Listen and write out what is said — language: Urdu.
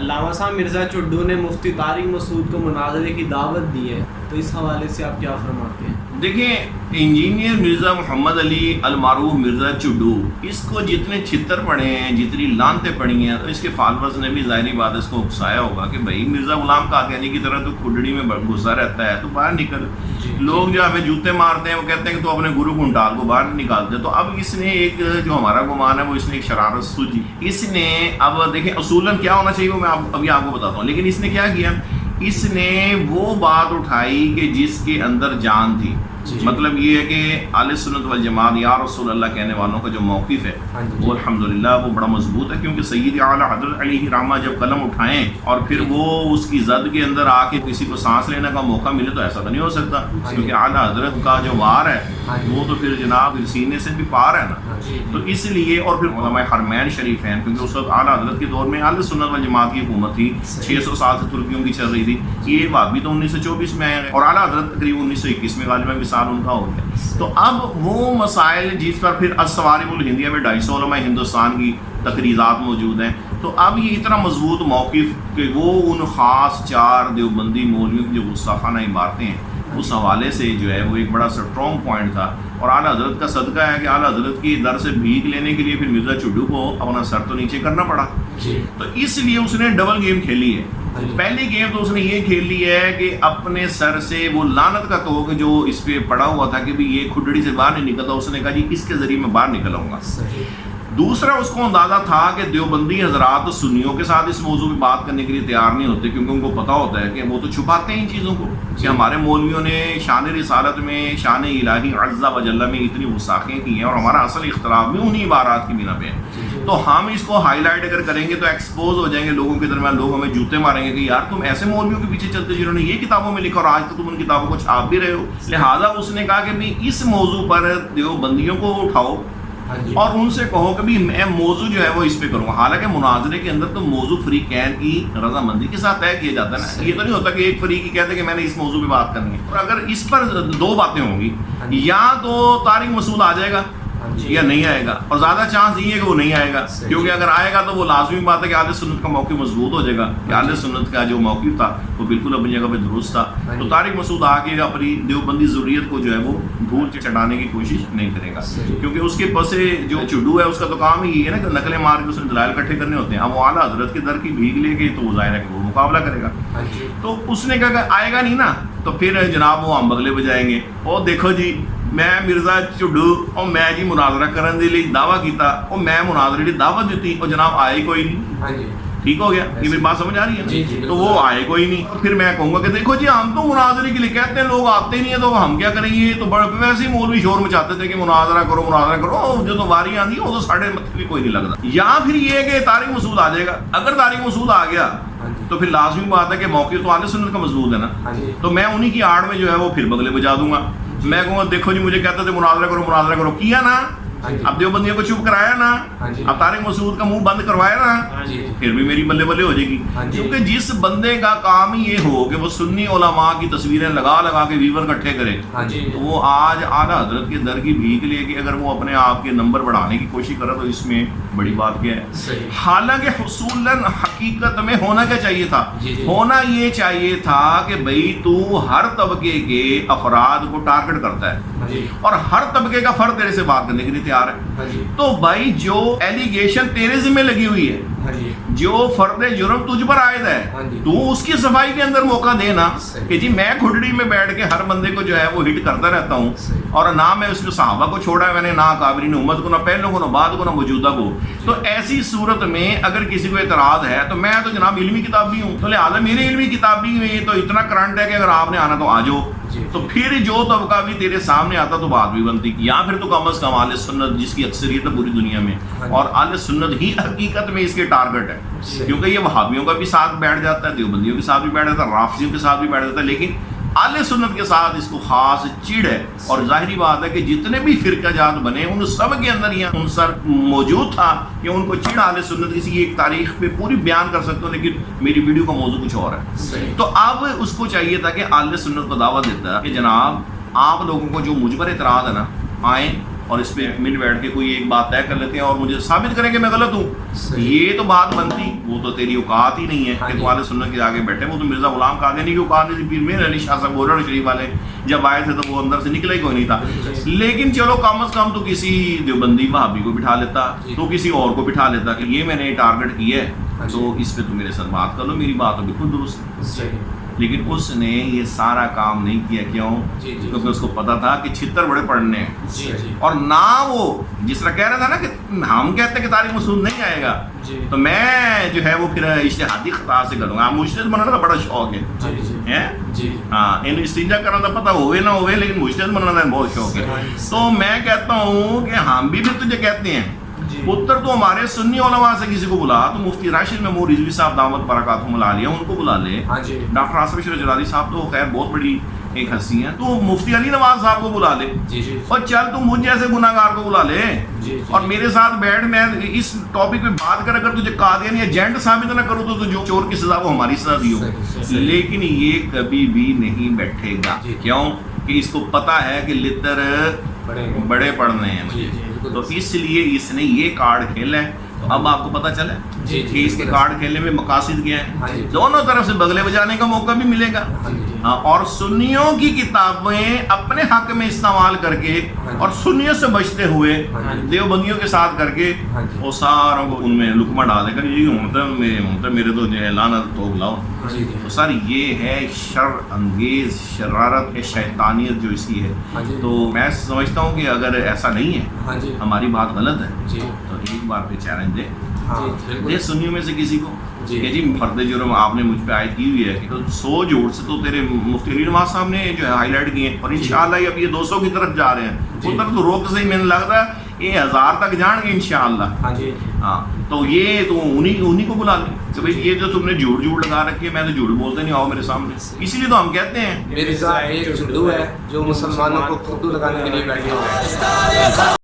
علامہ صاحب مرزا چڈو نے مفتی طارق مسعود کو مناظرے کی دعوت دی ہے، تو اس حوالے سے آپ کیا فرماتے ہیں؟ دیکھیں، انجینئر مرزا محمد علی المعروف مرزا چڈو، اس کو جتنے چھتر پڑے ہیں، جتنی لانتیں پڑی ہیں، تو اس کے فالورز نے بھی ظاہری بات اس کو اکسایا ہوگا کہ بھائی مرزا غلام قادیانی کی طرح تو کھڈڑی میں گھسا رہتا ہے، تو باہر نکل۔ لوگ جو ہمیں جوتے مارتے ہیں وہ کہتے ہیں کہ تو اپنے گرو گھنٹال کو باہر نکالتے، تو اب اس نے ایک جو ہمارا گمان ہے وہ اس نے ایک شرارت سوچی۔ اس نے اب دیکھیں اصولاً کیا ہونا چاہیے وہ میں ابھی آپ کو بتاتا ہوں، لیکن اس نے کیا کیا، اس نے وہ بات اٹھائی کہ جس کے اندر جان تھی۔ مطلب یہ ہے کہ اہل سنت والجماعت یا رسول اللہ کہنے والوں کا جو موقف ہے وہ الحمدللہ وہ بڑا مضبوط ہے، کیونکہ سید اعلی حضرت علیہ رحمہ جب قلم اٹھائیں اور پھر وہ اس کی زد کے اندر آ کے کسی کو سانس لینے کا موقع ملے تو ایسا تو نہیں ہو سکتا، کیونکہ اعلی حضرت کا جو وار ہے وہ تو پھر جناب سینے سے بھی پار ہے نا۔ تو اس لیے اور پھر علماء حرمین شریف ہیں، کیونکہ اس وقت اعلی حضرت کے دور میں اہل سنت والجماعت کی حکومت تھی، 600 سال سے ترکیوں کی چل رہی تھی، یہ بات بھی تو 1924 میں ہے اور اعلی حضرت تقریباً 1921 میں غالباً مثال ان کا ہو گیا۔ تو اب وہ مسائل جس پر پھر الصوارم الہندیہ میں 250 علماء ہندوستان کی تقریرات موجود ہیں، تو اب یہ اتنا مضبوط موقف کہ وہ ان خاص 4 دیوبندی مولویوں کی جو گستاخانہ عبارتیں ہیں اس حوالے سے جو ہے وہ ایک بڑا سٹرونگ پوائنٹ تھا، اور اعلیٰ حضرت کا صدقہ ہے کہ اعلیٰ حضرت کی در سے بھیک لینے کے لیے پھر مرزا چڈو کو اپنا سر تو نیچے کرنا پڑا، تو اس لیے اس نے ڈبل گیم کھیلی ہے۔ پہلی گیم تو اس نے یہ کھیل لی ہے کہ اپنے سر سے وہ لعنت کا توق جو اس پہ پڑا ہوا تھا کہ بھی یہ کھڈڑی سے باہر نہیں نکلتا، اس نے کہا جی اس کے ذریعے میں باہر نکل آؤں گا۔ دوسرا اس کو اندازہ تھا کہ دیوبندی حضرات سنیوں کے ساتھ اس موضوع پہ بات کرنے کے لیے تیار نہیں ہوتے، کیونکہ ان کو پتہ ہوتا ہے کہ وہ تو چھپاتے ہیں ان چیزوں کو، کہ ہمارے مولویوں نے شان رسالت میں، شان الہی عز و جل میں اتنی گستاخیاں کی ہیں اور ہمارا اصل اختلاف بھی انہی عبارات کی بنا پہ ہے، تو ہم اس کو ہائی لائٹ اگر کریں گے تو ایکسپوز ہو جائیں گے لوگوں کے درمیان، لوگ ہمیں جوتے ماریں گے کہ یار تم ایسے مولویوں کے پیچھے چلتے جنہوں نے یہ کتابوں میں لکھا اور آج تو تم ان کتابوں کو چھاپ بھی رہے ہو۔ لہٰذا اس نے کہا کہ بھی اس موضوع پر دیوبندیوں کو اٹھاؤ اور ان سے کہو کہ بھی میں موضوع جو ہے وہ اس پہ کروں گا۔ حالانکہ مناظرے کے اندر تو موضوع فریقین کی رضامندی کے ساتھ طے کیا جاتا ہے نا، یہ تو نہیں ہوتا کہ ایک فریق ہی کہتے کہ میں نے اس موضوع پہ بات کرنی ہے، اور اگر اس پر 2 باتیں ہوں گی، یا تو طارق مسعود آ جائے گا یا نہیں آئے گا، اور زیادہ چانس یہ ہے کہ وہ نہیں آئے گا، کیونکہ اگر آئے گا تو وہ لازمی بات ہے کہ اہل سنت کا موقف مضبوط ہو جائے گا، کہ اہل سنت کا جو موقف تھا وہ بالکل اپنی جگہ پہ درست تھا، تو طارق مسعود آ کے اپنی دیوبندی ضروریت کو جو ہے وہ دھول چٹانے کی کوشش نہیں کرے گا، کیونکہ اس کے پسے جو چڈو ہے اس کا تو کام ہی ہے نا کہ نقلیں مار کے اس نے دلائل اکٹھے کرنے ہوتے ہیں۔ اب وہ اعلیٰ حضرت کے در کی بھیک لے کے تو وہ ظاہر ہے کہ وہ مقابلہ کرے گا، تو اس نے کہا کہ آئے گا نہیں نا، تو پھر جناب وہ ہم بغلے بجائیں گے، اور دیکھو جی میں مرزا چڈو اور میں جی مناظرہ کرنے کے لیے دعویٰ کیتا اور میں مناظرے کی دعوت دیتی اور جناب آئے کوئی نہیں، ٹھیک ہو گیا، یہ میری بات سمجھ آ رہی ہے؟ تو وہ آئے کوئی نہیں، پھر میں کہوں گا کہ دیکھو جی ہم تو مناظرے کے لیے کہتے ہیں، لوگ آتے نہیں ہیں تو ہم کیا کریں گے، تو بڑے ویسے ہی مولوی شور مچاتے تھے کہ مناظرہ کرو مناظرہ کرو، جو تو واری آتی ہے وہ تو ساڑھے مت بھی کوئی نہیں لگتا۔ یا پھر یہ کہ طارق مسعود آ جائے گا، اگر طارق مسعود آ گیا تو پھر لازمی بات ہے کہ موقف تو اہل سنت کا مضبوط ہے نا، تو میں انہی کی آڑ میں جو ہے وہ پھر بغلے بجا دوں گا، میں کہوں گا دیکھو جی مجھے کہتے تھے مناظرہ کرو، کیا نا، اب دیوبندیوں کو چپ کرایا نا، اب طارق مسعود کا منہ بند کروایا نا، پھر بھی میری بلے بلے ہو جائے گی، کیونکہ جس بندے کا کام ہی یہ ہو کہ وہ سنی علماء کی تصویریں لگا کے ویور اکٹھے کرے، تو وہ آج اعلیٰ حضرت کے در کی بھیک لے کے اگر وہ اپنے آپ کے نمبر بڑھانے کی کوشش کرے تو اس میں بڑی بات کیا ہے؟ حالانکہ حصولاً حقیقت میں ہونا کیا چاہیے تھا؟ ہونا یہ چاہیے تھا کہ بھئی تو ہر طبقے کے افراد کو ٹارگٹ کرتا ہے اور ہر طبقے کا فرد تیرے سے بات کرنے کے لیے تیار ہے، تو بھائی جو ایلیگیشن تیرے ذمہ لگی ہوئی ہے، جو فرد جرم تجھ پر عائد ہے، تو اس کی صفائی کے اندر موقع دینا کہ جی میں کھڈڑی میں بیٹھ کے ہر بندے کو جو ہے وہ ہٹ کرتا رہتا ہوں، اور نہ میں اس کو صحابہ کو چھوڑا ہے میں نے، نہ اکابرین امت کو، نہ پہلوں کو، نہ بعد کو، نہ موجودہ کو، تو ایسی صورت میں اگر کسی کو اعتراض ہے تو میں تو جناب علمی کتاب بھی ہوں، تو لہٰذا میرے علمی کتابی میں تو اتنا کرنٹ ہے کہ اگر آپ نے آنا تو آ جاؤ، تو پھر جو طبقہ بھی تیرے سامنے آتا تو بات بھی بنتی، یا پھر تو کم از کم اہل سنت جس کی اکثریت ہے پوری دنیا میں، اور اہل سنت ہی حقیقت میں اس کے ٹارگٹ ہے، کیونکہ یہ وہابیوں کا بھی ساتھ بیٹھ جاتا ہے، دیوبندیوں کے ساتھ بھی بیٹھ جاتا ہے، رافضیوں کے ساتھ بھی بیٹھ جاتا ہے، لیکن اہل سنت کے ساتھ اس کو خاص چڑ ہے، اور ظاہری بات ہے کہ جتنے بھی فرقہ جات بنے ان سب کے اندر یہ عنصر موجود تھا کہ ان کو چڑ اہل سنت کسی ایک تاریخ پہ پوری بیان کر سکتے ہو، لیکن میری ویڈیو کا موضوع کچھ اور ہے، تو اب اس کو چاہیے تھا کہ اہل سنت کو دعوت دیتا ہے کہ جناب آپ لوگوں کو جو مجھ پر اعتراض ہے نا، آئیں اور اس پہ مل بیٹھ کے کوئی ایک بات طے کر لیتے ہیں اور مجھے ثابت کریں کہ میں غلط ہوں، یہ تو بات بنتی، وہ تو تیری اوقات ہی نہیں ہے کہ تو اہل سنت کے آگے بیٹھے، وہ تو مرزا غلام قادیانی کی اوقات نہیں تھی، پیر میر علی شاہ صاحب گورنر شریف والے جب آئے تھے تو وہ اندر سے نکلا ہی کوئی نہیں تھا، لیکن چلو کم از کم تو کسی دیوبندی وہابی کو بٹھا لیتا، تو کسی اور کو بٹھا لیتا کہ یہ میں نے ٹارگٹ کیا ہے تو اس پہ تم میرے ساتھ بات کر لو، میری بات تو بالکل درست ہے، لیکن اس نے یہ سارا کام نہیں کیا، کیوں؟ کیونکہ اس کو پتا تھا کہ چھتر بڑے پڑھنے ہیں، اور نہ وہ جس طرح کہہ رہا تھا نا کہ ہم کہتے ہیں کہ طارق مسعود نہیں آئے گا تو میں جو ہے وہ پھر اجتہادی خطا سے کروں گا، مجتہد بنانا کا بڑا شوق ہے، ہاں ان استنجا کرنا تو پتہ ہوئے نہ ہوئے لیکن مجتہد بنانا بہت شوق ہے، تو میں کہتا ہوں کہ ہم بھی تجھے کہتے ہیں پتر تو ہمارے سنی علماء سے کسی کو بلا، تو مفتی راشد محمود رضوی صاحب دامت برکاتہم العالیہ ان کو بلا لے، ڈاکٹر آصف اشرف جلالی صاحب تو خیر بہت بڑی ایک ہستی ہیں، تو مفتی علی نواز صاحب کو بلا لے، اور چل تو مجھ جیسے گناہ گار کو بلا لے اور میرے ساتھ بیٹھ، میں اس ٹاپک پہ بات کر، اگر تجھے قادیانی ایجنٹ ثابت نہ کروں تو جو چور کی سزا وہ ہماری سزا دی ہو، لیکن یہ کبھی بھی نہیں بیٹھے گا، کیوں کہ اس کو پتا ہے کہ لتر بڑے پڑھنے ہیں مجھے، تو اس لیے اس نے یہ کارڈ کھیلا ہے، تو اب آپ کو پتہ چلا کہ اس کے کارڈ کھیلنے میں مقاصد کیا ہے، دونوں طرف سے بغلے بجانے کا موقع بھی ملے گا، اور سنیوں کی کتابیں اپنے حق میں استعمال کر کے اور سنیوں سے بچتے ہوئے دیوبندیوں کے ساتھ کر کے وہ ساروں کو ان میں لقمہ ڈالے گا، یہ ہوتا میرے تو جو ہے لعنت تو بلاؤ، تو سر یہ ہے شر انگیز شرارت شیطانیت جو اس کی ہے، تو میں سمجھتا ہوں کہ اگر ایسا نہیں ہے ہماری بات غلط ہے تو ایک بار پہ چیلنج دے سنیوں میں سے کسی کو کہ جی فرد جرم آپ نے مجھ پہ عائد کی ہوئی ہے، تو 100 جوڑ سے تو تیرے مفتی علی نواز صاحب نے جو ہے ہائی لائٹ کیے ہیں، اور انشاءاللہ اب یہ 200 کی طرف جا رہے ہیں، ادھر تو روک سے ہی میں نے لگ رہا ہے یہ 1000 تک جان گے انشاءاللہ، ہاں تو یہ تو انہی کو بلا لیں کہ بھائی یہ جو تم نے جھوٹ لگا رکھی ہے، میں تو جھوٹ بولتے نہیں، آؤ میرے سامنے، اسی لیے تو ہم کہتے ہیں مرزا ایک چڈو ہے جو مسلمانوں کو خودو لگانے کے لیے بیٹھے ہوئے ہیں۔